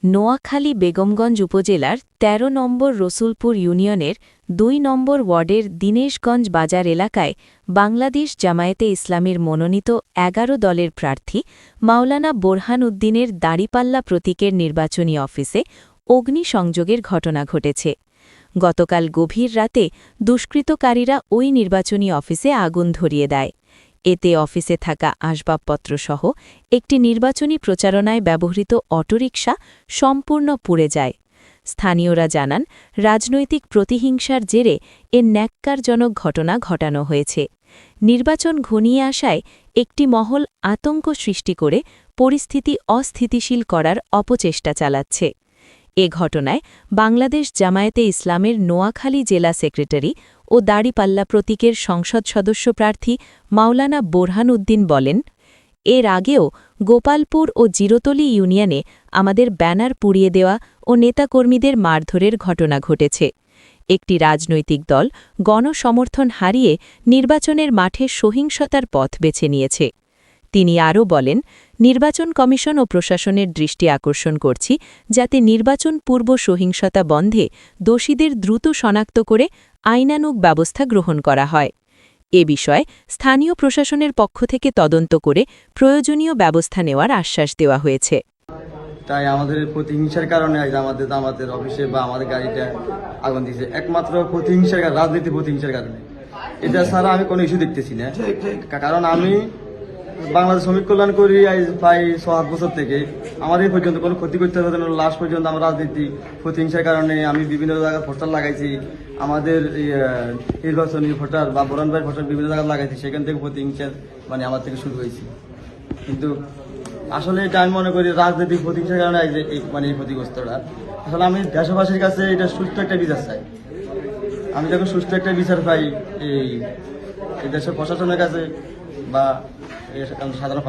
নোয়াখালী বেগমগঞ্জ উপজেলার ১৩ নম্বর রসুলপুর ইউনিয়নের ২ নম্বর ওয়ার্ডের দীনেশগঞ্জ বাজার এলাকায় বাংলাদেশ জামায়াতে ইসলামীর মনোনীত ১১ দলের প্রার্থী মাওলানা বোরহান উদ্দিনের দাঁড়িপাল্লা প্রতীকের নির্বাচনী অফিসে অগ্নিসংযোগের ঘটনা ঘটেছে। গতকাল গভীর রাতে দুষ্কৃতকারীরা ওই নির্বাচনী অফিসে আগুন ধরিয়ে দেয়। এতে অফিসে থাকা আসবাবপত্রসহ একটি নির্বাচনী প্রচারণায় ব্যবহৃত অটোরিকশা সম্পূর্ণ পুড়ে যায়। স্থানীয়রা জানান, রাজনৈতিক প্রতিহিংসার জেরে এ ন্যাক্কারজনক ঘটনা ঘটানো হয়েছে। নির্বাচন ঘনিয়ে আসায় একটি মহল আতঙ্ক সৃষ্টি করে পরিস্থিতি অস্থিতিশীল করার অপচেষ্টা চালাচ্ছে। এ ঘটনায় বাংলাদেশ জামায়াতে ইসলামের নোয়াখালী জেলা সেক্রেটারি ও দাঁড়িপাল্লা প্রতীকের সংসদ সদস্য প্রার্থী মাওলানা বোরহান উদ্দিন বলেন, এর আগেও গোপালপুর ও জিরোতলী ইউনিয়নে আমাদের ব্যানার পুড়িয়ে দেওয়া ও নেতাকর্মীদের মারধরের ঘটনা ঘটেছে। একটি রাজনৈতিক দল গণসমর্থন হারিয়ে নির্বাচনের মাঠে সহিংসতার পথ বেছে নিয়েছে। তিনি আরও বলেন, নির্বাচন কমিশন ও প্রশাসনের দৃষ্টি আকর্ষণ করছি যাতে নির্বাচন পূর্ব সহিংসতা বন্ধে দোষীদের দ্রুত শনাক্ত করে আইনানুগ ব্যবস্থা গ্রহণ করা হয়। এ বিষয়ে স্থানীয় প্রশাসনের পক্ষ থেকে তদন্ত করে প্রয়োজনীয় ব্যবস্থা নেওয়ার আশ্বাস দেওয়া হয়েছে। তাই আমাদের প্রতিহিংসার কারণে আমাদের অফিসে বা আমাদের গাড়িটা আগুন দিয়েছে, একমাত্র প্রতিহিংসার রাজনীতি প্রতিহিংসার কারণে। এটা ছাড়া আমি কোনো ইস্যু দেখতেছি না। কারণ আমি বাংলাদেশ শ্রমিক কল্যাণ করি প্রায় ৬-৭ বছর থেকে। আমাদের পর্যন্ত কোনো ক্ষতি করতে হবে না। লাস্ট পর্যন্ত আমরা রাজনীতি প্রতিহিংসার কারণে আমি বিভিন্ন জায়গায় পোস্টার লাগাইছি। আমাদের নির্বাচনী ভোটার বা বোরহান ভাই ভোটার বিভিন্ন জায়গায় লাগাইছি, সেখান থেকে প্রতিহিংসার আমার থেকে শুরু হয়েছে। কিন্তু আসলে এটা আমি মনে করি রাজনৈতিক প্রতিহিংসার কারণে এই ক্ষতিগ্রস্তটা। আসলে আমি দেশবাসীর কাছে এটা সুষ্ঠু একটা বিচার চাই। আমি যখন সুষ্ঠু একটা বিচার পাই এই দেশের প্রশাসনের কাছে বা সাধারণ